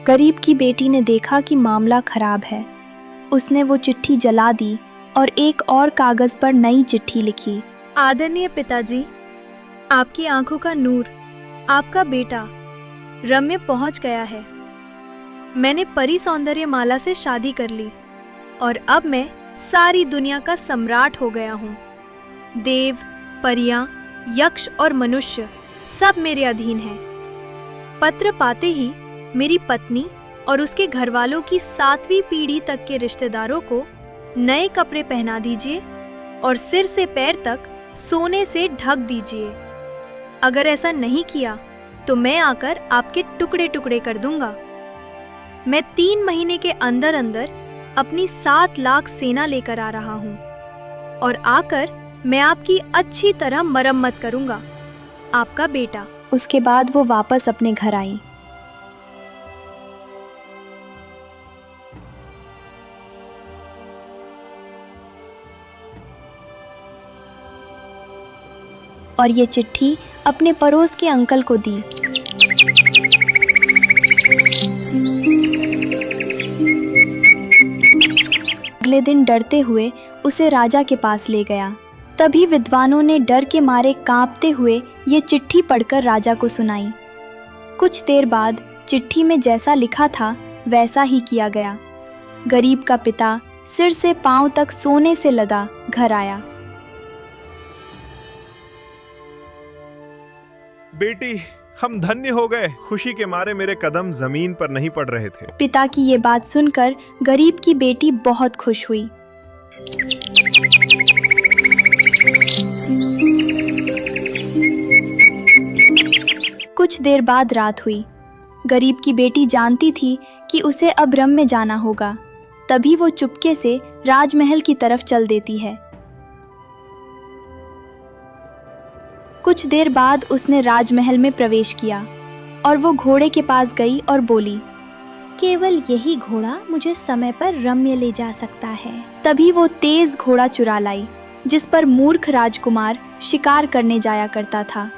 गरीब की बेटी ने देखा कि मामला खराब है। उसने वो चिट्ठी जला दी और एक और कागज पर नई चिट्ठी लिखी। आदरणीय पिताजी, आपकी आंखों का नूर, आपका बेटा रम्य पहुंच गया है। मैंने परी सौंदर्य माला से शादी कर ली और अब मैं सारी दुनिया का सम्राट हो गया हूँ। देव, परियां, यक्ष और मनुष्य सब मेरे अधीन हैं। पत्र पाते ही मेरी पत्नी और उसके घरवालों की 7वीं पीढ़ी तक के रिश्तेदारों को नए कपड़े पहना दीजिए और सिर से पैर तक सोने से ढक दीजिए। अगर ऐसा नहीं किया तो मैं आकर आपके टुकड़े टुकड़े कर दूंगा। मैं 3 महीने के अंदर अंदर अपनी 7 लाख सेना लेकर आ रहा हूँ और आकर मैं आपकी अच्छी तरह मरम्मत करूंगा। आपका बेटा। उसके बाद वो वापस अपने घर आई। और ये चिट्ठी अपने पड़ोस के अंकल को दी। अगले दिन डरते हुए उसे राजा के पास ले गया। तभी विद्वानों ने डर के मारे कांपते हुए ये चिट्ठी पढ़कर राजा को सुनाई। कुछ देर बाद चिट्ठी में जैसा लिखा था वैसा ही किया गया। गरीब का पिता सिर से पांव तक सोने से लदा घर आया। बेटी, हम धन्य हो गए। खुशी के मारे मेरे कदम जमीन पर नहीं पड़ रहे थे। पिता की ये बात सुनकर गरीब की बेटी बहुत खुश हुई। कुछ देर बाद रात हुई। गरीब की बेटी जानती थी कि उसे अब रम्य जाना होगा। तभी वो चुपके से राजमहल की तरफ चल देती है। कुछ देर बाद उसने राजमहल में प्रवेश किया और वो घोड़े के पास गई और बोली, केवल यही घोड़ा मुझे समय पर रम्य ले जा सकता है। तभी वो तेज घोड़ा चुरा लाई जिस पर मूर्ख राजकुमार शिकार करने जाया करता था।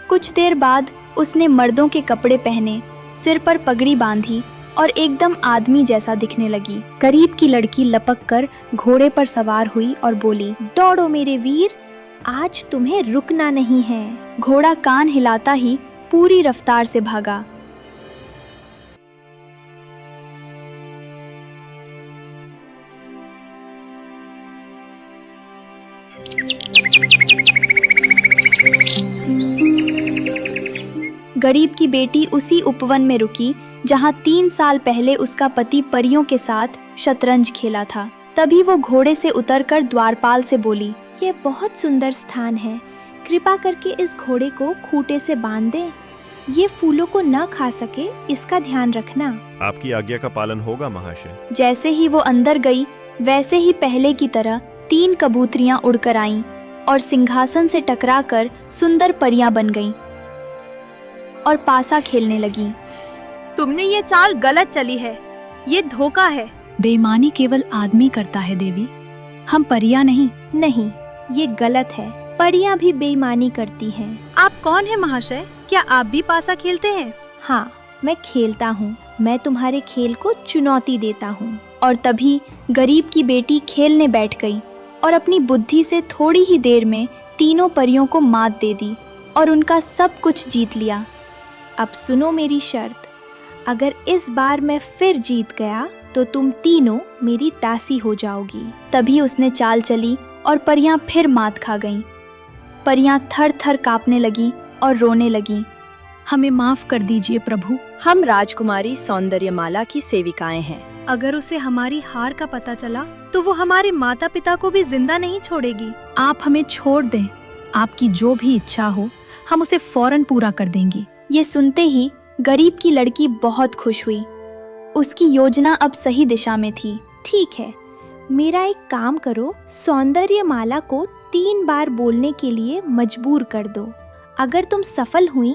कुछ देर बाद उसने मर्दों के कपड़े पहने, सिर पर पगड़ी बांधी और एकदम आदमी जैसा दिखने लगी। गरीब की लड़की लपक कर घोड़े पर सवार हुई और बोली, दौड़ो मेरे वीर, आज तुम्हें रुकना नहीं है। घोड़ा कान हिलाता ही पूरी रफ्तार से भागा। गरीब की बेटी उसी उपवन में रुकी जहां 3 साल पहले उसका पति परियों के साथ शतरंज खेला था। तभी वो घोड़े से उतरकर द्वारपाल से बोली, ये बहुत सुंदर स्थान है, कृपा करके इस घोड़े को खूंटे से बांध दे। ये फूलों को न खा सके, इसका ध्यान रखना। आपकी आज्ञा का पालन होगा महाशय। जैसे ही वो अंदर गई वैसे ही पहले की तरह 3 कबूतरियां उड़कर आईं और सिंहासन से टकराकर सुंदर परियां बन गईं और पासा खेलने लगीं। तुमने ये चाल गलत चली है, ये धोखा है। बेईमानी केवल आदमी करता है देवी, हम परियां नहीं। नहीं, ये गलत है। परियां भी बेईमानी करती हैं। आप कौन है महाशय? क्या आप भी पासा खेलते हैं? हाँ, मैं खेलता हूँ। मैं तुम्हारे खेल को चुनौती देता हूँ। और तभी गरीब की बेटी खेलने बैठ गई और अपनी बुद्धि से थोड़ी ही देर में तीनों परियों को मात दे दी और उनका सब कुछ जीत लिया। अब सुनो मेरी शर्त, अगर इस बार मैं फिर जीत गया तो तुम तीनों मेरी दासी हो जाओगी। तभी उसने चाल चली और परियां फिर मात खा गईं। परियां थर थर कांपने लगीं और रोने लगीं। हमें माफ कर दीजिए प्रभु, हम राजकुमारी सौंदर्यमाला की सेविकाएं हैं। अगर उसे हमारी हार का पता चला तो वो हमारे माता पिता को भी जिंदा नहीं छोड़ेगी। आप हमें छोड़ दें, आपकी जो भी इच्छा हो हम उसे फौरन पूरा कर देंगी। ये सुनते ही गरीब की लड़की बहुत खुश हुई। उसकी योजना अब सही दिशा में थी। ठीक है, मेरा एक काम करो, सौंदर्यमाला को 3 बार बोलने के लिए मजबूर कर दो। अगर तुम सफल हुई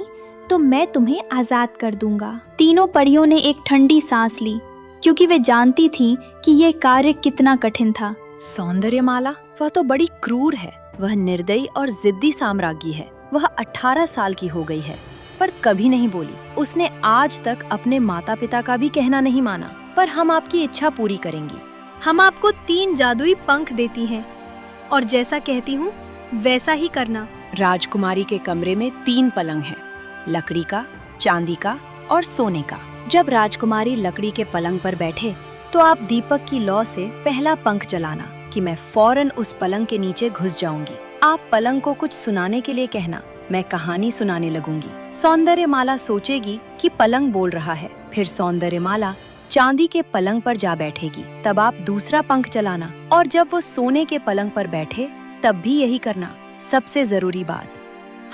तो मैं तुम्हें आजाद कर दूंगा। तीनों परियों ने एक ठंडी सांस ली क्योंकि वे जानती थीं कि यह कार्य कितना कठिन था। सौंदर्यमाला, वह तो बड़ी क्रूर है। वह निर्दयी और जिद्दी साम्राज्ञी है। वह 18 साल की हो गई है पर कभी नहीं बोली। उसने आज तक अपने माता पिता का भी कहना नहीं माना। पर हम आपकी इच्छा पूरी करेंगी। हम आपको 3 जादुई पंख देती हैं और जैसा कहती हूँ वैसा ही करना। राजकुमारी के कमरे में 3 पलंग हैं, लकड़ी का, चांदी का और सोने का। जब राजकुमारी लकड़ी के पलंग पर बैठे तो आप दीपक की लौ से पहला पंख जलाना कि मैं फौरन उस पलंग के नीचे घुस जाऊंगी। आप पलंग को कुछ सुनाने के लिए कहना, मैं कहानी सुनाने लगूंगी। सौंदर्यमाला सोचेगी कि पलंग बोल रहा है, फिर सौंदर्यमाला चांदी के पलंग पर जा बैठेगी। तब आप दूसरा पंख जलाना और जब वो सोने के पलंग पर बैठे तब भी यही करना। सबसे जरूरी बात,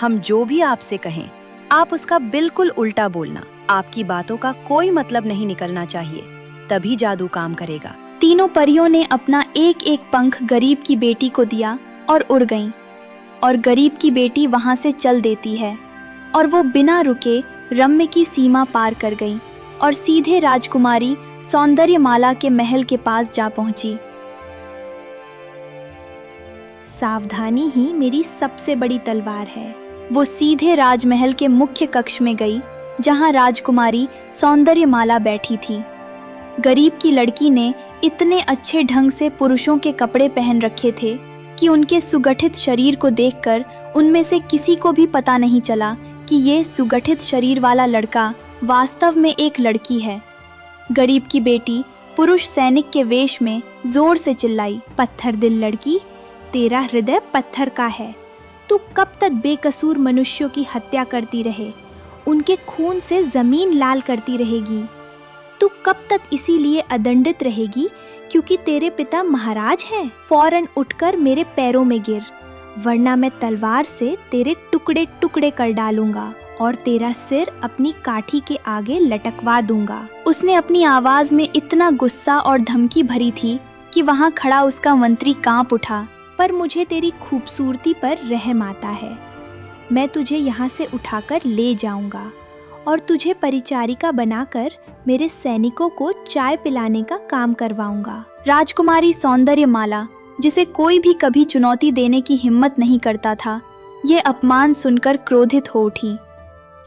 हम जो भी आपसे कहें आप उसका बिल्कुल उल्टा बोलना। आपकी बातों का कोई मतलब नहीं निकलना चाहिए, तभी जादू काम करेगा। तीनों परियों ने अपना एक एक पंख गरीब की बेटी को दिया और उड़ गईं। और गरीब की बेटी वहां से चल देती है और वो बिना रुके रम्य की सीमा पार कर गई और सीधे राजकुमारी सौंदर्यमाला के महल के पास जा पहुंची। सावधानी ही मेरी सबसे बड़ी तलवार है। वो सीधे राजमहल के मुख्य कक्ष में गई जहां राजकुमारी सौंदर्यमाला बैठी थी। गरीब की लड़की ने इतने अच्छे ढंग से पुरुषों के कपड़े पहन रखे थे कि उनके सुगठित शरीर को देखकर उनमें से किसी को भी पता नहीं चला कि ये सुगठित शरीर वाला लड़का वास्तव में एक लड़की है। गरीब की बेटी पुरुष सैनिक के वेश में जोर से चिल्लाई, पत्थर दिल लड़की, तेरा हृदय पत्थर का है। तू कब तक बेकसूर मनुष्यों की हत्या करती रहे, उनके खून से जमीन लाल करती रहेगी? तू कब तक इसीलिए अदंडित रहेगी क्योंकि तेरे पिता महाराज हैं? फौरन उठकर मेरे पैरों में गिर, वरना मैं तलवार से तेरे टुकड़े टुकड़े कर डालूंगा और तेरा सिर अपनी काठी के आगे लटकवा दूंगा। उसने अपनी आवाज में इतना गुस्सा और धमकी भरी थी कि वहां खड़ा उसका मंत्री कांप उठा। पर मुझे तेरी खूबसूरती पर रहम आता है। मैं तुझे यहाँ से उठाकर ले जाऊंगा और तुझे परिचारिका बनाकर मेरे सैनिकों को चाय पिलाने का काम करवाऊंगा। राजकुमारी सौंदर्यमाला, जिसे कोई भी कभी चुनौती देने की हिम्मत नहीं करता था, ये अपमान सुनकर क्रोधित हो उठी।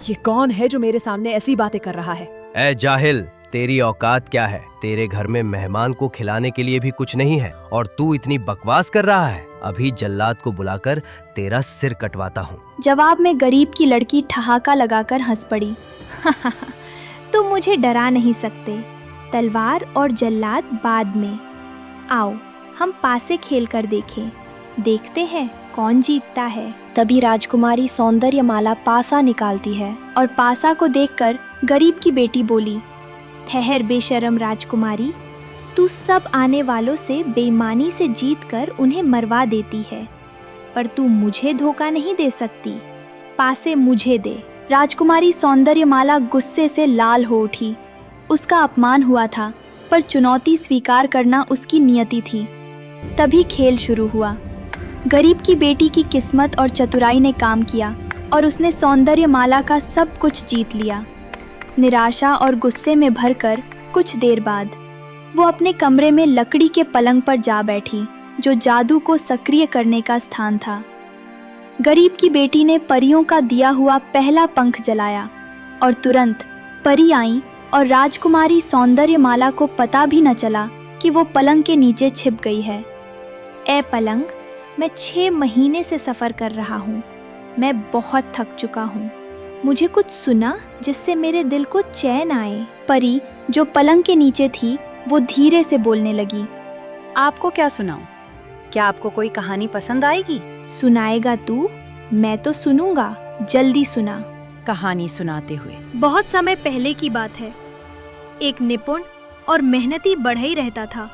ये कौन है जो मेरे सामने ऐसी बातें कर रहा है? ए जाहिल, तेरी औकात क्या है? तेरे घर में मेहमान को खिलाने के लिए भी कुछ नहीं है और तू इतनी बकवास कर रहा है। अभी जल्लाद को बुलाकर तेरा सिर कटवाता हूँ। जवाब में गरीब की लड़की ठहाका लगाकर हंस पड़ी। तुम मुझे डरा नहीं सकते। तलवार और जल्लाद बाद में। आओ हम पासे खेल कर देखें। देखते हैं कौन जीतता है। तभी राजकुमारी सौंदर्यमाला पासा निकालती है और पासा को देखकर गरीब की बेटी बोली, ठहर बेशरम राजकुमारी, तू सब आने वालों से बेईमानी से जीतकर उन्हें मरवा देती है, पर तू मुझे धोखा नहीं दे सकती। पासे मुझे दे। राजकुमारी सौंदर्यमाला गुस्से से लाल हो उठी। उसका अपमान हुआ था, पर चुनौती स्वीकार करना उसकी नियति थी। तभी खेल शुरू हुआ। गरीब की बेटी की किस्मत और चतुराई ने काम किया और उसने सौंदर्यमाला का सब कुछ जीत लिया। निराशा और गुस्से में भरकर कुछ देर बाद वो अपने कमरे में लकड़ी के पलंग पर जा बैठी, जो जादू को सक्रिय करने का स्थान था। गरीब की बेटी ने परियों का दिया हुआ पहला पंख जलाया और तुरंत परी आई और राजकुमारी सौंदर्यमाला को पता भी न चला कि वो पलंग के नीचे छिप गई है। ए पलंग, मैं 6 महीने से सफ़र कर रहा हूँ। मैं बहुत थक चुका हूँ। मुझे कुछ सुना जिससे मेरे दिल को चैन आए। परी, जो पलंग के नीचे थी, वो धीरे से बोलने लगी। आपको क्या सुनाऊं? क्या आपको कोई कहानी पसंद आएगी? सुनाएगा तू? मैं तो सुनूंगा। जल्दी सुना। कहानी सुनाते हुए। बहुत समय पहले की बात है। एक निपुण और मेहनती बढ़ई रहता था,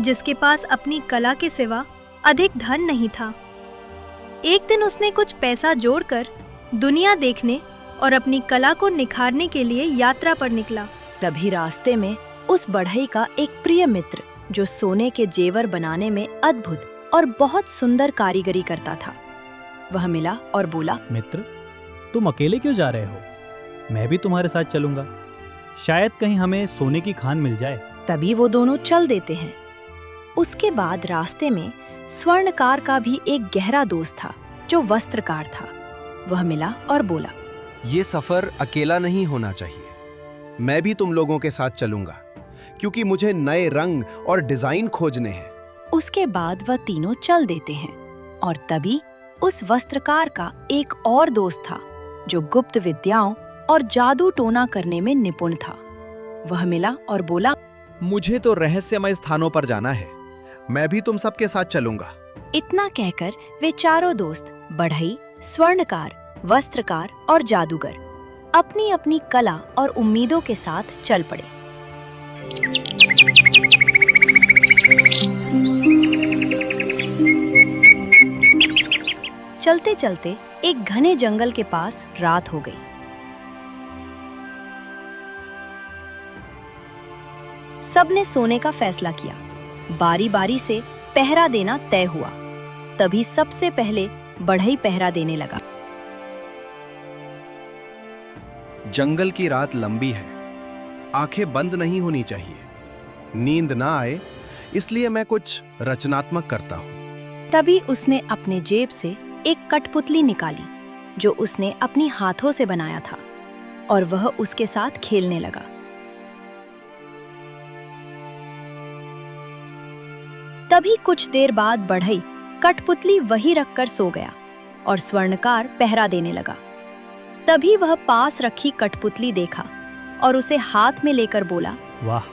जिसके पास अपनी कला के सिवा अधिक धन नहीं था। एक दिन उसने कुछ पैसा जोड़कर दुनिया देखने और अपनी कला को निखारने के लिए यात्रा पर निकला। तभी रास्ते में उस बढ़ई का एक प्रिय मित्र, जो सोने के जेवर बनाने में अद्भुत और बहुत सुंदर कारीगरी करता था, वह मिला और बोला, मित्र, तुम अकेले क्यों जा रहे हो? मैं भी तुम्हारे साथ चलूंगा। शायद कहीं हमें सोने की खान मिल जाए। तभी वो दोनों चल देते हैं। उसके बाद रास्ते में स्वर्णकार का भी एक गहरा दोस्त था जो वस्त्रकार था। वह मिला और बोला, ये सफर अकेला नहीं होना चाहिए। मैं भी तुम लोगों के साथ चलूंगा, क्योंकि मुझे नए रंग और डिजाइन खोजने हैं। उसके बाद वह तीनों चल देते हैं और तभी उस वस्त्रकार का एक और दोस्त था जो गुप्त विद्याओं और जादू टोना करने में निपुण था। वह मिला और बोला, मुझे तो रहस्यमय स्थानों पर जाना है। मैं भी तुम सबके साथ चलूंगा। इतना कहकर वे चारों दोस्त बढ़ई, स्वर्णकार, वस्त्रकार और जादूगर अपनी अपनी कला और उम्मीदों के साथ चल पड़े। चलते चलते एक घने जंगल के पास रात हो गई। सबने सोने का फैसला किया। बारी बारी से पहरा देना तय हुआ। तभी सबसे पहले बढ़ई पहरा देने लगा। जंगल की रात लंबी है, आंखें बंद नहीं होनी चाहिए। नींद ना आए इसलिए मैं कुछ रचनात्मक करता हूँ। तभी उसने अपने जेब से एक कठपुतली निकाली जो उसने अपनी हाथों से बनाया था और वह उसके साथ खेलने लगा। तभी कुछ देर बाद बढ़ई कठपुतली वहीं रखकर सो गया और स्वर्णकार पहरा देने लगा। तभी वह पास रखी कठपुतली देखा और उसे हाथ में लेकर बोला, वाह,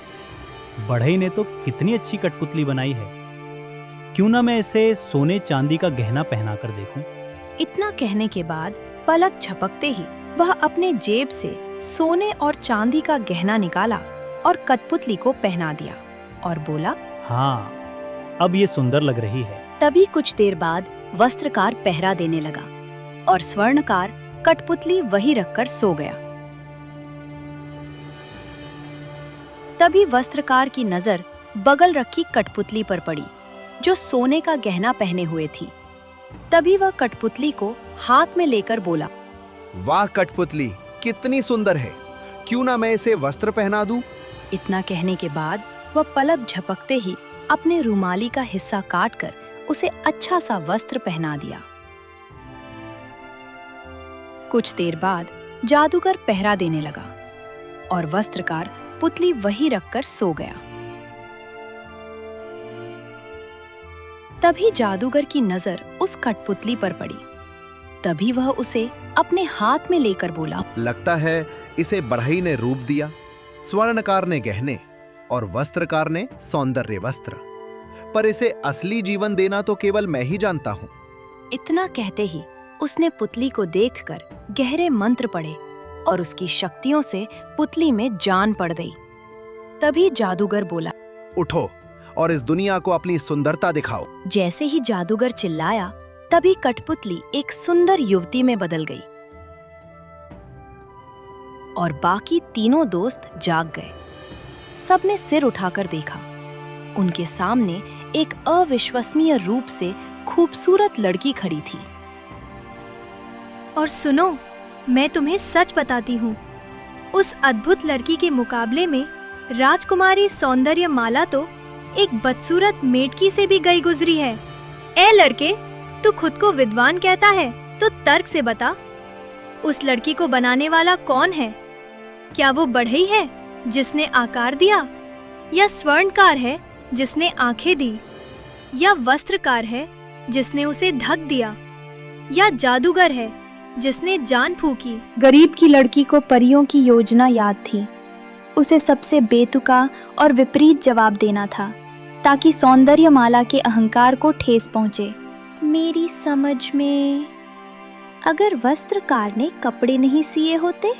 बढ़ई ने तो कितनी अच्छी कठपुतली बनाई है। क्यों ना मैं इसे सोने चांदी का गहना पहना कर देखूं। इतना कहने के बाद पलक झपकते ही वह अपने जेब से सोने और चांदी का गहना निकाला और कठपुतली को पहना दिया और बोला, हाँ, अब ये सुंदर लग रही है। तभी कुछ देर बाद वस्त्रकार पहरा देने लगा और स्वर्णकार कठपुतली वहीं रखकर सो गया। तभी वस्त्रकार की नजर बगल रखी कठपुतली पर पड़ी जो सोने का गहना पहने हुए थी। तभी वह कठपुतली को हाथ में लेकर बोला, वाह कठपुतली, कितनी सुंदर है। क्यों ना मैं इसे वस्त्र पहना दूं? इतना कहने के बाद वह पलक झपकते ही अपने रुमाली का हिस्सा काटकर उसे अच्छा सा वस्त्र पहना दिया। कुछ देर बाद जादूगर पहरा देने लगा और वस्त्रकार पुतली वहीं रखकर सो गया। तभी जादूगर की नजर उस कठपुतली पर पड़ी। तभी वह उसे अपने हाथ में लेकर बोला, लगता है इसे बढ़ई ने रूप दिया, स्वर्णकार ने गहने और वस्त्रकार ने सौंदर्य वस्त्र, पर इसे असली जीवन देना तो केवल मैं ही जानता हूँ। इतना कहते ही उसने पुतली को देखकर गहरे मंत्र पढ़े और उसकी शक्तियों से पुतली में जान पड़ गई। तभी जादूगर बोला, उठो और इस दुनिया को अपनी सुंदरता दिखाओ। जैसे ही जादूगर चिल्लाया, तभी कठपुतली एक सुंदर युवती में बदल गई और बाकी तीनों दोस्त जाग गए। सबने सिर उठाकर देखा। उनके सामने एक अविश्वसनीय रूप से खूबसूरत लड़की खड़ी थी। और सुनो, मैं तुम्हें सच बताती हूँ, उस अद्भुत लड़की के मुकाबले में राजकुमारी सौंदर्य माला तो एक बदसूरत मेढकी से भी गई गुजरी है। ए लड़के, तू खुद को विद्वान कहता है तो तर्क से बता, उस लड़की को बनाने वाला कौन है? क्या वो बढ़ई है जिसने आकार दिया, या स्वर्णकार है जिसने आंखें दी, या वस्त्रकार है जिसने उसे ढक दिया, या जादूगर है जिसने जान फूकी? गरीब की लड़की को परियों की योजना याद थी। उसे सबसे बेतुका और विपरीत जवाब देना था ताकि सौंदर्य माला के अहंकार को ठेस पहुंचे। मेरी समझ में, अगर वस्त्रकार ने कपड़े नहीं सिए होते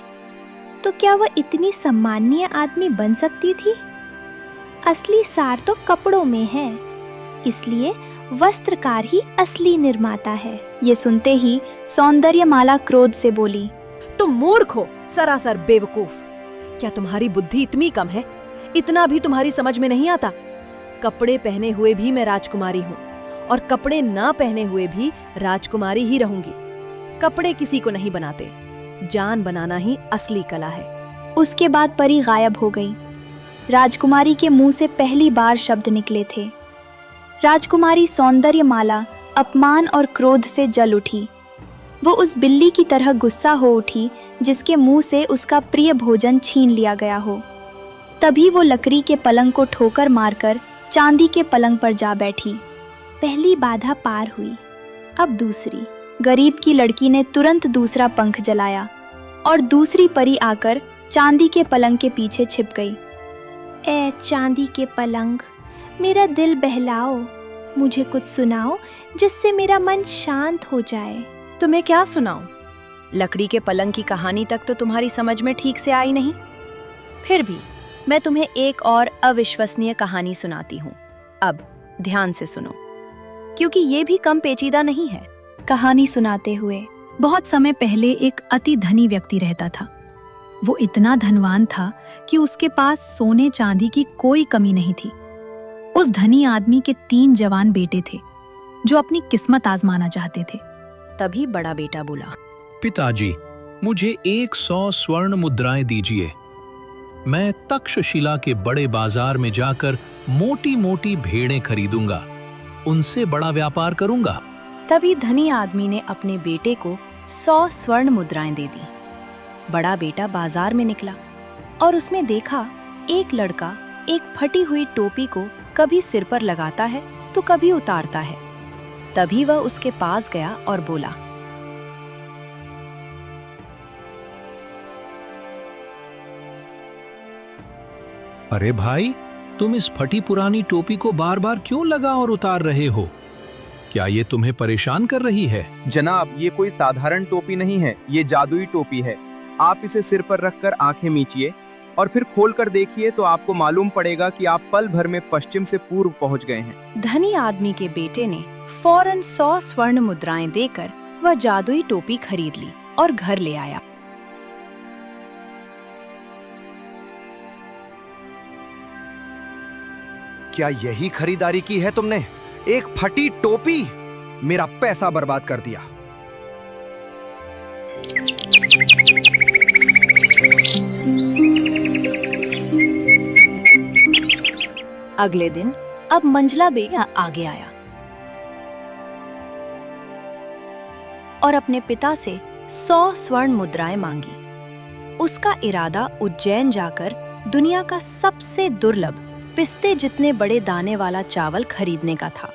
तो क्या वह इतनी सम्माननीय आदमी बन सकती थी? असली सार तो कपड़ों में है, इसलिए वस्त्रकार ही असली निर्माता है। ये सुनते ही सौंदर्य माला क्रोध से बोली, तुम मूर्ख हो, सरासर बेवकूफ। क्या तुम्हारी बुद्धि इतनी कम है? इतना भी तुम्हारी समझ में नहीं आता? कपड़े पहने हुए भी मैं राजकुमारी हूँ और कपड़े ना पहने हुए भी राजकुमारी ही रहूंगी। कपड़े किसी को नहीं बनाते, जान बनाना ही असली कला है। उसके बाद परी गायब हो गई। राजकुमारी के मुंह से पहली बार शब्द निकले थे, राजकुमारी सौंदर्यमाला अपमान और क्रोध से जल उठी। वो उस बिल्ली की तरह गुस्सा हो उठी जिसके मुंह से उसका प्रिय भोजन छीन लिया गया हो। तभी वो लकड़ी के पलंग को ठोकर मारकर चांदी के पलंग पर जा बैठी। पहली बाधा पार हुई, अब दूसरी। गरीब की लड़की ने तुरंत दूसरा पंख जलाया और दूसरी परी आकर चांदी के पलंग के पीछे छिप गई। ए चांदी के पलंग, मेरा दिल बहलाओ, मुझे कुछ सुनाओ जिससे मेरा मन शांत हो जाए। तुम्हें क्या सुनाऊं? लकड़ी के पलंग की कहानी तक तो तुम्हारी समझ में ठीक से आई नहीं। फिर भी मैं तुम्हें एक और अविश्वसनीय कहानी सुनाती हूँ। अब ध्यान से सुनो, क्योंकि ये भी कम पेचीदा नहीं है। कहानी सुनाते हुए, बहुत समय पहले एक अति धनी व्यक्ति रहता था। वो इतना धनवान था कि उसके पास सोने चांदी की कोई कमी नहीं थी। उस धनी आदमी के 3 जवान बेटे थे जो अपनी किस्मत आजमाना चाहते थे। तभी बड़ा बेटा बोला, पिताजी, मुझे 100 स्वर्ण मुद्राएं दीजिए। मैं तक्षशिला के बड़े बाजार में जाकर मोटी मोटी भेड़ें खरीदूंगा, उनसे बड़ा व्यापार करूंगा। तभी धनी आदमी ने अपने बेटे को 100 स्वर्ण मुद्राएं दे दी। बड़ा बेटा बाजार में निकला और उसमें देखा एक लड़का एक फटी हुई टोपी को कभी सिर पर लगाता है तो कभी उतारता है। तभी वह उसके पास गया और बोला, अरे भाई, तुम इस फटी पुरानी टोपी को बार बार क्यों लगा और उतार रहे हो? क्या ये तुम्हें परेशान कर रही है? जनाब, ये कोई साधारण टोपी नहीं है, ये जादुई टोपी है। आप इसे सिर पर रखकर आंखें मीचिए और फिर खोलकर देखिए तो आपको मालूम पड़ेगा कि आप पल भर में पश्चिम से पूर्व पहुंच गए हैं। धनी आदमी के बेटे ने फौरन 100 स्वर्ण मुद्राएं देकर वह जादुई टोपी खरीद ली और घर ले आया। क्या यही खरीदारी की है तुमने? एक फटी टोपी, मेरा पैसा बर्बाद कर दिया। अगले दिन अब मंजला बेगा आगे आया और अपने पिता से 100 स्वर्ण मुद्राएं मांगी। उसका इरादा उज्जैन जाकर दुनिया का सबसे दुर्लभ पिस्ते जितने बड़े दाने वाला चावल खरीदने का था।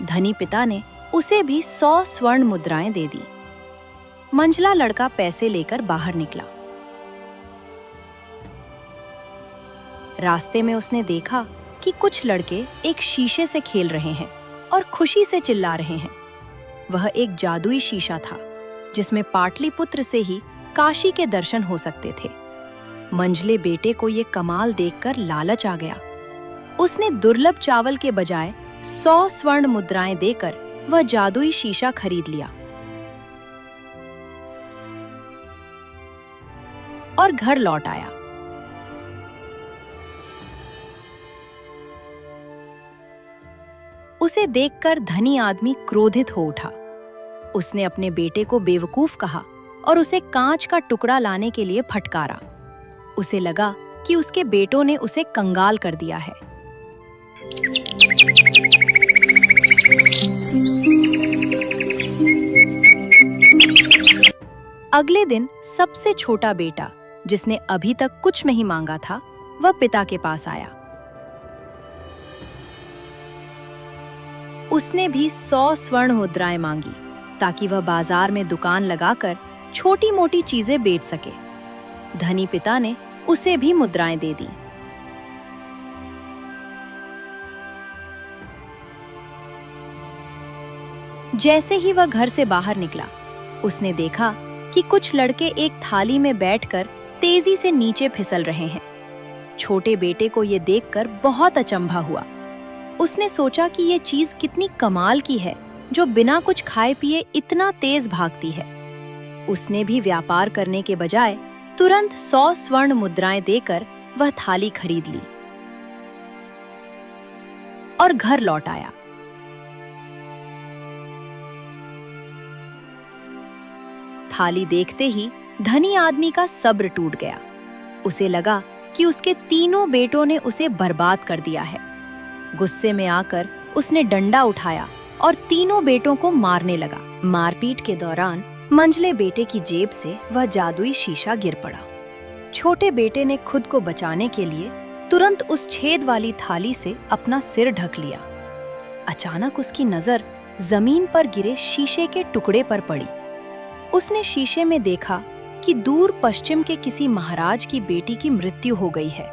धनी पिता ने उसे भी 100 स्वर्ण मुद्राएं दे दी। मंझला लड़का पैसे लेकर बाहर निकला। रास्ते में उसने देखा कि कुछ लड़के एक शीशे से खेल रहे हैं और खुशी से चिल्ला रहे हैं। वह एक जादुई शीशा था जिसमें पाटलिपुत्र से ही काशी के दर्शन हो सकते थे। मंझले बेटे को ये कमाल देखकर लालच आ गया। उसने दुर्लभ चावल के बजाय 100 स्वर्ण मुद्राएं देकर वह जादुई शीशा खरीद लिया और घर लौट आया। उसे देखकर धनी आदमी क्रोधित हो उठा। उसने अपने बेटे को बेवकूफ कहा और उसे कांच का टुकड़ा लाने के लिए फटकारा। उसे लगा कि उसके बेटों ने उसे कंगाल कर दिया है। अगले दिन सबसे छोटा बेटा, जिसने अभी तक कुछ नहीं मांगा था, वह पिता के पास आया। उसने भी 100 स्वर्ण मुद्राएं मांगी ताकि वह बाजार में दुकान लगाकर छोटी मोटी चीजें बेच सके। धनी पिता ने उसे भी मुद्राएं दे दी। जैसे ही वह घर से बाहर निकला, उसने देखा कि कुछ लड़के एक थाली में बैठकर तेजी से नीचे फिसल रहे हैं। छोटे बेटे को यह देखकर बहुत अचंभा हुआ। उसने सोचा कि यह चीज कितनी कमाल की है जो बिना कुछ खाए पिए इतना तेज भागती है। उसने भी व्यापार करने के बजाय तुरंत 100 स्वर्ण मुद्राएं देकर वह थाली खरीद ली और घर लौट आया। थाली देखते ही धनी आदमी का सब्र टूट गया। उसे लगा कि उसके तीनों बेटों ने उसे बर्बाद कर दिया है। गुस्से में आकर उसने डंडा उठाया और तीनों बेटों को मारने लगा। मारपीट के दौरान मंझले बेटे की जेब से वह जादुई शीशा गिर पड़ा। छोटे बेटे ने खुद को बचाने के लिए तुरंत उस छेद वाली थाली से अपना सिर ढक लिया। अचानक उसकी नजर जमीन पर गिरे शीशे के टुकड़े पर पड़ी। उसने शीशे में देखा कि दूर पश्चिम के किसी महाराज की बेटी की मृत्यु हो गई है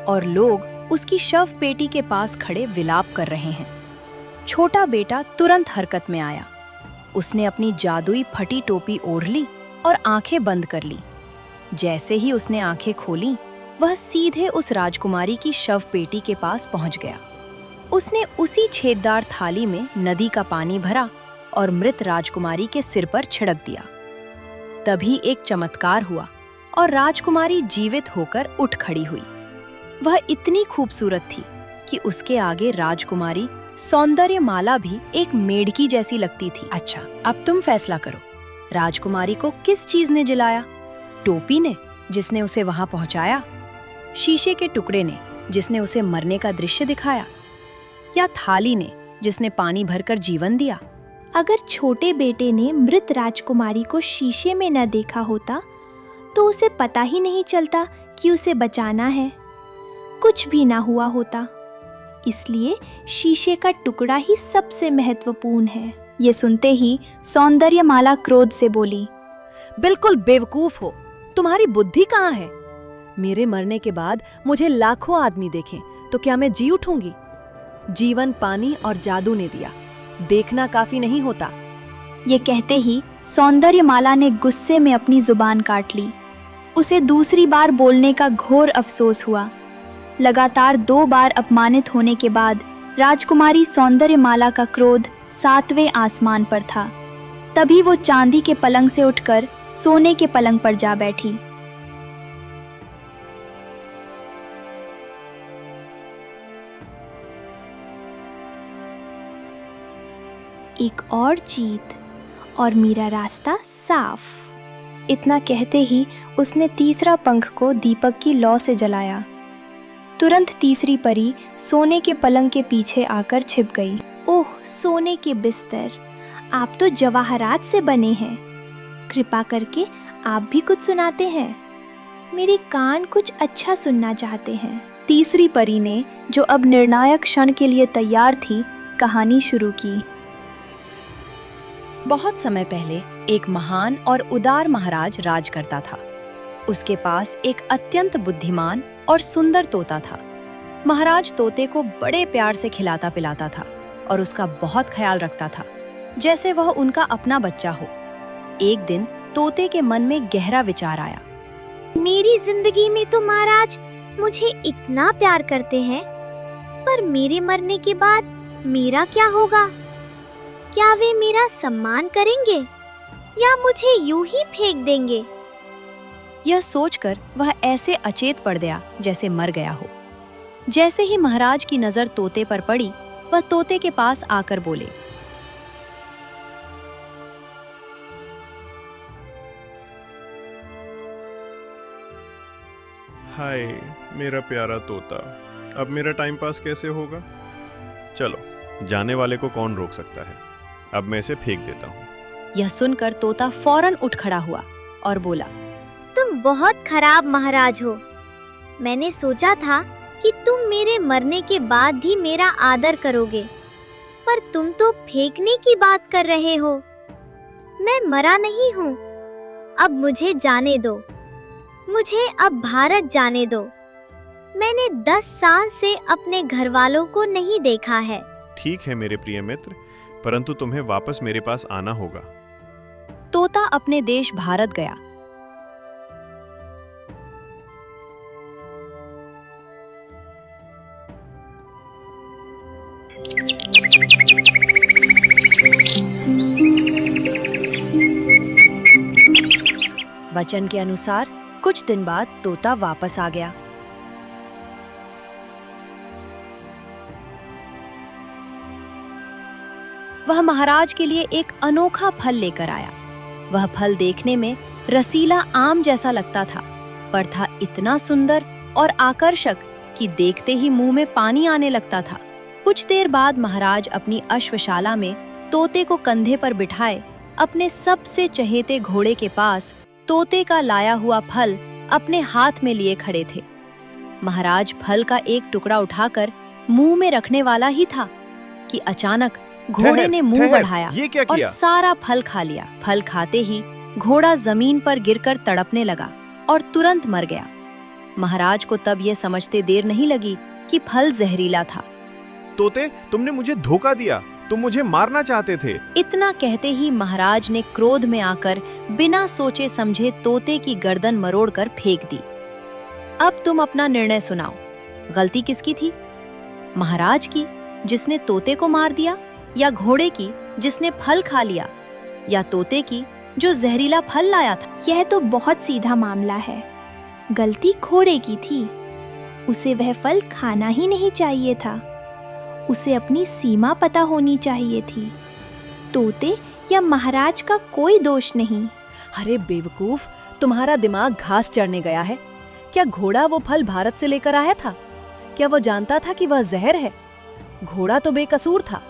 और लोग उसकी शव पेटी के पास खड़े विलाप कर रहे हैं। छोटा बेटा तुरंत हरकत में आया। उसने अपनी जादुई फटी टोपी ओढ़ ली और आंखें बंद कर ली। जैसे ही उसने आंखें खोली, वह सीधे उस राजकुमारी की शव पेटी के पास पहुंच गया। उसने उसी छेददार थाली में नदी का पानी भरा और मृत राजकुमारी के सिर पर छिड़क दिया। तभी एक चमत्कार हुआ और राजकुमारी जीवित होकर उठ खड़ी हुई। वह इतनी खूबसूरत थी कि उसके आगे राजकुमारी सौंदर्यमाला भी एक मेढकी जैसी लगती थी। अच्छा, अब तुम फैसला करो, राजकुमारी को किस चीज ने जिलाया? टोपी ने, जिसने उसे वहां पहुंचाया? शीशे के टुकड़े ने, जिसने उसे मरने का दृश्य दिखाया? या थाली ने, जिसने पानी भरकर जीवन दिया? अगर छोटे बेटे ने मृत राजकुमारी को शीशे में न देखा होता तो उसे पता ही नहीं चलता कि उसे बचाना है। कुछ भी ना हुआ होता। इसलिए शीशे का टुकड़ा ही सबसे महत्वपूर्ण है। ये सुनते ही सौंदर्यमाला क्रोध से बोली, बिल्कुल बेवकूफ हो, तुम्हारी बुद्धि कहाँ है? मेरे मरने के बाद मुझे लाखों आदमी देखें तो क्या मैं जी उठूंगी? जीवन पानी और जादू ने दिया, देखना काफी नहीं होता। ये कहते ही सौंदर्यमाला ने गुस्से में अपनी जुबान काट ली। उसे दूसरी बार बोलने का घोर अफसोस हुआ। लगातार 2 बार अपमानित होने के बाद राजकुमारी सौंदर्यमाला का क्रोध 7वें आसमान पर था। तभी वो चांदी के पलंग से उठकर सोने के पलंग पर जा बैठी। एक और जीत और मेरा रास्ता साफ। इतना कहते ही उसने तीसरा पंख को दीपक की लौ से जलाया। तुरंत तीसरी परी सोने के पलंग के पीछे आकर छिप गई। ओह सोने के बिस्तर, आप तो जवाहरात से बने हैं। कृपा करके आप भी कुछ सुनाते हैं। मेरे कान कुछ अच्छा सुनना चाहते हैं। तीसरी परी ने, जो अब निर्णायक क्षण के लिए तैयार थी, कहानी शुरू की। बहुत समय पहले एक महान और उदार महाराज राज करता था। उसके पास एक अत्यंत बुद्धिमान और सुंदर तोता था। महाराज तोते को बड़े प्यार से खिलाता पिलाता था और उसका बहुत ख्याल रखता था, जैसे वह उनका अपना बच्चा हो। एक दिन तोते के मन में गहरा विचार आया। मेरी जिंदगी में तो महाराज मुझे इतना प्यार करते हैं, पर मेरे मरने के बाद मेरा क्या होगा? क्या वे मेरा सम्मान करेंगे या मुझे यूं ही फेंक देंगे? यह सोचकर वह ऐसे अचेत पड़ गया जैसे मर गया हो। जैसे ही महाराज की नजर तोते पर पड़ी, वह तोते के पास आकर बोले, हाय मेरा प्यारा तोता, अब मेरा टाइम पास कैसे होगा? चलो, जाने वाले को कौन रोक सकता है? अब मैं इसे फेंक देता हूँ। यह सुनकर तोता फौरन उठ खड़ा हुआ और बोला, तुम बहुत खराब महाराज हो। मैंने सोचा था कि तुम मेरे मरने के बाद भी मेरा आदर करोगे, पर तुम तो फेंकने की बात कर रहे हो। मैं मरा नहीं हूँ। अब मुझे जाने दो। मुझे अब भारत जाने दो। मैंने 10 साल से अपने घर वालों को नहीं देखा है। ठीक है मेरे प्रिय मित्र, परंतु तुम्हें वापस मेरे पास आना होगा। तोता अपने देश भारत गया। वचन के अनुसार कुछ दिन बाद तोता वापस आ गया। वह महाराज के लिए एक अनोखा फल लेकर आया। वह फल देखने में रसीला आम जैसा लगता था, पर था इतना सुंदर और आकर्षक कि देखते ही मुंह में पानी आने लगता था। कुछ देर बाद महाराज अपनी अश्वशाला में तोते को कंधे पर बिठाए अपने सबसे चहेते घोड़े के पास तोते का लाया हुआ फल अपने हाथ में लिए खड़े थे। महाराज फल का एक टुकड़ा उठाकर मुंह में रखने वाला ही था कि अचानक घोड़े ने मुंह बढ़ाया ये क्या और किया? सारा फल खा लिया। फल खाते ही घोड़ा जमीन पर गिरकर तड़पने लगा और तुरंत मर गया। महाराज को तब यह समझते देर नहीं लगी कि फल जहरीला था। तोते, तुमने मुझे धोखा दिया, तुम मुझे मारना चाहते थे। इतना कहते ही महाराज ने क्रोध में आकर बिना सोचे समझे तोते की गर्दन मरोड़कर फेंक दी। अब तुम अपना निर्णय सुनाओ, गलती किसकी थी? महाराज की, जिसने तोते को मार दिया, या घोड़े की, जिसने फल खा लिया, या तोते की, जो जहरीला फल लाया था? यह तो बहुत सीधा मामला है। गलती घोड़े की थी। उसे वह फल खाना ही नहीं चाहिए था। उसे अपनी सीमा पता होनी चाहिए थी। तोते या महाराज का कोई दोष नहीं। अरे बेवकूफ, तुम्हारा दिमाग घास चढ़ने गया है। क्या घोड़ा वो फल भारत से लेकर आया था? क्या वो जानता था कि वह जहर है? घोड़ा तो बेकसूर था,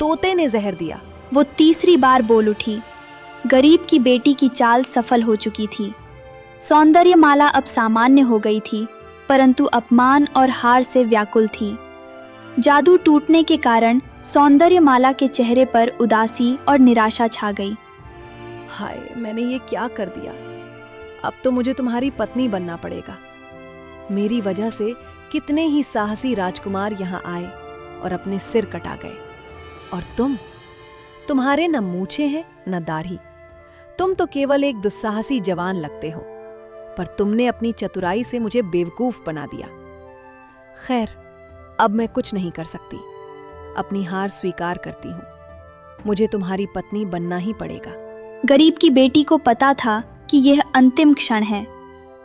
तोते ने जहर दिया। वो तीसरी बार बोल उठी। गरीब की बेटी की चाल सफल हो चुकी थी। सौंदर्यमाला अब सामान्य हो गई थी, परंतु अपमान और हार से व्याकुल थी। जादू टूटने के कारण सौंदर्यमाला के चेहरे पर उदासी और निराशा छा गई। हाय, मैंने ये क्या कर दिया? अब तो मुझे तुम्हारी पत्नी बनना पड़ेगा। मेरी वजह से कितने ही साहसी राजकुमार यहाँ आए और अपने सिर कटा गए, और तुम्हारे न मूछें हैं न दाढ़ी। तुम तो केवल एक दुस्साहसी जवान लगते हो, पर तुमने अपनी चतुराई से मुझे बेवकूफ बना दिया। खैर, अब मैं कुछ नहीं कर सकती। अपनी हार स्वीकार करती हूँ। मुझे तुम्हारी पत्नी बनना ही पड़ेगा। गरीब की बेटी को पता था कि यह अंतिम क्षण है।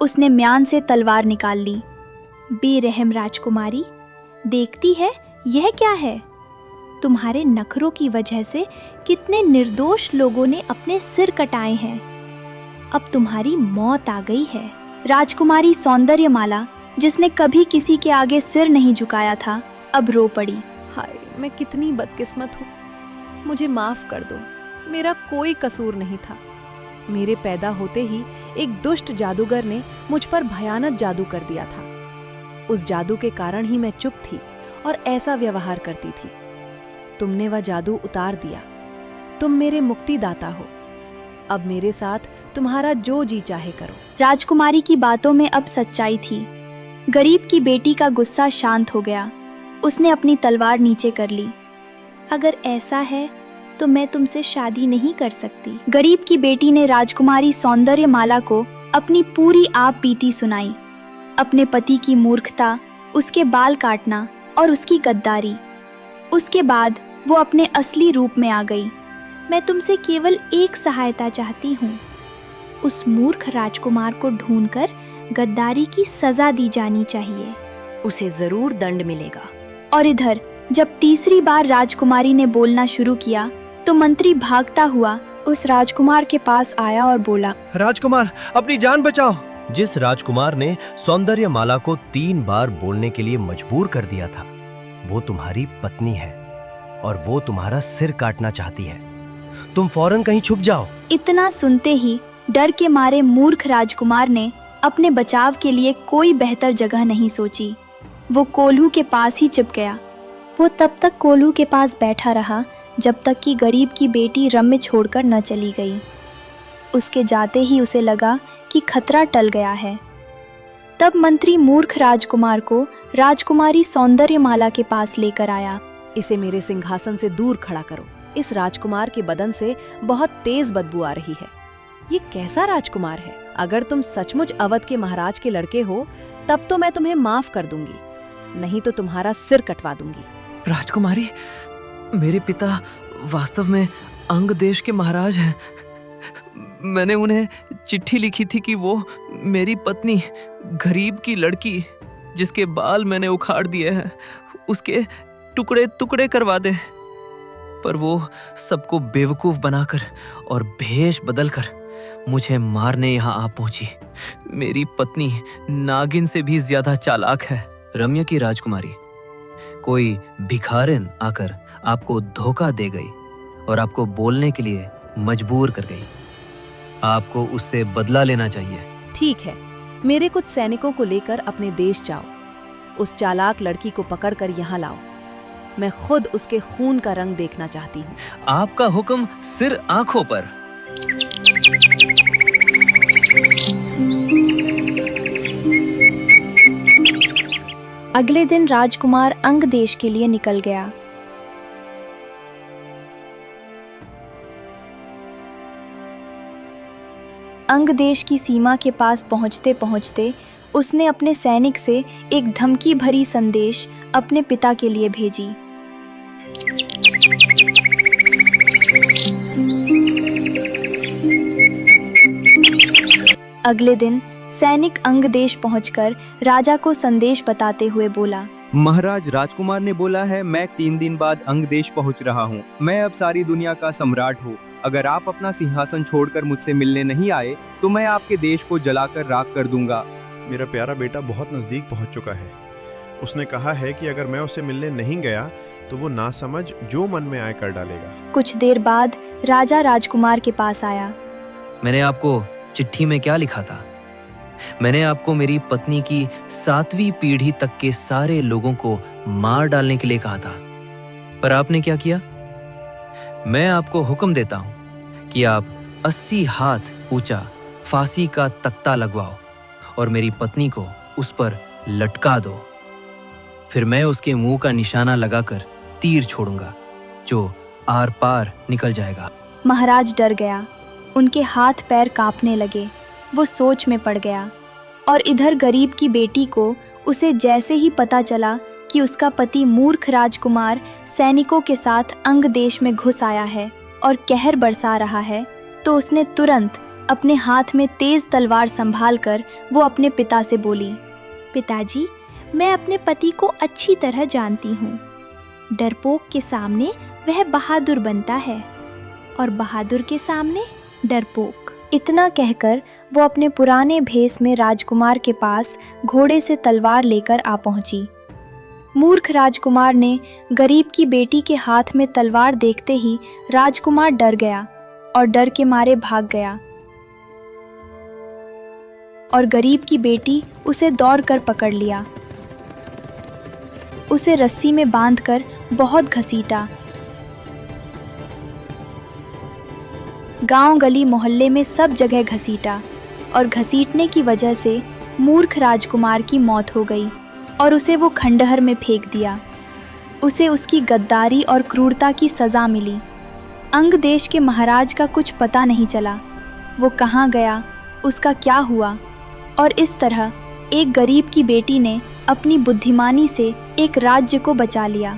उसने म्यान से तलवार निकाल ली। बेरहम राजकुमारी, देखती है यह क्या है? तुम्हारे नखरों की वजह से कितने निर्दोष लोगों ने अपने सिर कटाए हैं। अब तुम्हारी मौत आ गई है। राजकुमारी सौंदर्यमाला, जिसने कभी किसी के आगे सिर नहीं झुकाया था, अब रो पड़ी। हाय, मैं कितनी बदकिस्मत हूँ। मुझे माफ कर दो। मेरा कोई कसूर नहीं था। मेरे पैदा होते ही एक दुष्ट जादूगर ने मुझ पर भयानक जादू कर दिया था। उस जादू के कारण ही मैं चुप थी और ऐसा व्यवहार करती थी। तुमने वह जादू उतार दिया। तुम मेरे मुक्तिदाता हो। अब मेरे साथ तुम्हारा जो जी चाहे करो। राजकुमारी की बातों में अब सच्चाई थी। गरीब की बेटी का गुस्सा शांत हो गया। उसने अपनी तलवार नीचे कर ली। अगर ऐसा है तो मैं तुमसे शादी नहीं कर सकती। गरीब की बेटी ने राजकुमारी सौंदर्यमाला को अपनी पूरी आप बीती सुनाई। अपने पति की मूर्खता, उसके बाल काटना और उसकी गद्दारी। उसके बाद वो अपने असली रूप में आ गई। मैं तुमसे केवल एक सहायता चाहती हूँ। उस मूर्ख राजकुमार को ढूंढकर गद्दारी की सजा दी जानी चाहिए। उसे जरूर दंड मिलेगा। और इधर जब तीसरी बार राजकुमारी ने बोलना शुरू किया तो मंत्री भागता हुआ उस राजकुमार के पास आया और बोला, राजकुमार, अपनी जान बचाओ। जिस राजकुमार ने सौंदर्यमाला को 3 बार बोलने के लिए मजबूर कर दिया था, वो तुम्हारी पत्नी है और वो तुम्हारा सिर काटना चाहती है। तुम फौरन कहीं छुप जाओ। इतना सुनते ही डर के मारे मूर्ख राजकुमार ने अपने बचाव के लिए कोई बेहतर जगह नहीं सोची। वो कोल्हू के पास ही छिप गया। वो तब तक कोल्हू के पास बैठा रहा जब तक कि गरीब की बेटी रम्य छोड़कर न चली गई। उसके जाते ही उसे लगा कि खतरा टल गया है। तब मंत्री मूर्ख राजकुमार को राजकुमारी सौंदर्यमाला के पास लेकर आया। इसे मेरे सिंहासन से दूर खड़ा करो। इस राजकुमार के बदन से बहुत तेज बदबू आ रही है। ये कैसा राजकुमार है? अगर तुम सचमुच अवध के महाराज के लड़के हो तब तो मैं तुम्हें माफ कर दूंगी, नहीं तो तुम्हारा सिर कटवा दूंगी। राजकुमारी, मेरे पिता वास्तव में अंग देश के महाराज हैं। मैंने उन्हें चिट्ठी लिखी थी कि वो मेरी पत्नी, गरीब की लड़की जिसके बाल मैंने उखाड़ दिए हैं, उसके टुकड़े टुकड़े करवा दे। पर वो सबको बेवकूफ बनाकर और भेष बदलकर मुझे मारने यहाँ आ पहुंची। मेरी पत्नी नागिन से भी ज्यादा चालाक है। रम्य की राजकुमारी, कोई भिखारिन आकर आपको धोखा दे गई और आपको बोलने के लिए मजबूर कर गई। आपको उससे बदला लेना चाहिए। ठीक है, मेरे कुछ सैनिकों को लेकर अपने देश जाओ। उस चालाक लड़की को पकड़कर यहाँ लाओ। मैं खुद उसके खून का रंग देखना चाहती हूँ। आपका हुक्म सिर आंखों पर। अगले दिन राजकुमार अंग देश के लिए निकल गया। अंग देश की सीमा के पास पहुंचते पहुंचते उसने अपने सैनिक से एक धमकी भरी संदेश अपने पिता के लिए भेजी। अगले दिन सैनिक अंग देश पहुंचकर राजा को संदेश बताते हुए बोला, महाराज, राजकुमार ने बोला है मैं 3 दिन बाद अंग देश पहुंच रहा हूं। मैं अब सारी दुनिया का सम्राट हूं। अगर आप अपना सिंहासन छोड़कर मुझसे मिलने नहीं आए तो मैं आपके देश को जलाकर राख कर दूंगा। मेरा प्यारा बेटा बहुत नज़दीक पहुंच चुका है। उसने कहा है कि अगर मैं उसे मिलने नहीं गया तो वो नासमझ जो मन में आए कर डालेगा। कुछ देर बाद राजा राजकुमार के पास आया। मैंने आपको चिट्ठी में क्या लिखा था? मैंने आपको मेरी पत्नी की 7वीं पीढ़ी तक के सारे लोगों को मार डालने के लिए कहा था, पर आपने क्या किया? मैं आपको हुक्म देता हूं कि आप 80 हाथ ऊंचा फांसी का तख्ता लगवाओ और मेरी पत्नी को उस पर लटका दो। फिर मैं उसके मुंह का निशाना लगाकर तीर छोड़ूंगा जो आर पार निकल जाएगा। महाराज डर गया। उनके हाथ पैर कांपने लगे। वो सोच में पड़ गया। और इधर गरीब की बेटी को उसे जैसे ही पता चला कि उसका पति मूर्ख राजकुमार सैनिकों के साथ अंग देश में घुस आया है और कहर बरसा रहा है, तो उसने तुरंत अपने हाथ में तेज तलवार संभालकर वो अपने पिता से बोली, पिताजी, मैं अपने पति को अच्छी तरह जानती हूँ। डरपोक के सामने वह बहादुर बनता है और बहादुर के सामने डरपोक। इतना कहकर वो अपने पुराने भेष में राजकुमार के पास घोड़े से तलवार लेकर आ पहुंची। मूर्ख राजकुमार ने गरीब की बेटी के हाथ में तलवार देखते ही राजकुमार डर गया और डर के मारे भाग गया। और गरीब की बेटी उसे दौड़कर पकड़ लिया। उसे रस्सी में बांधकर बहुत घसीटा। गांव गली मोहल्ले में सब जगह घसीटा और घसीटने की वजह से मूर्ख राजकुमार की मौत हो गई और उसे वो खंडहर में फेंक दिया। उसे उसकी गद्दारी और क्रूरता की सज़ा मिली। अंग देश के महाराज का कुछ पता नहीं चला। वो कहाँ गया, उसका क्या हुआ। और इस तरह एक गरीब की बेटी ने अपनी बुद्धिमानी से एक राज्य को बचा लिया।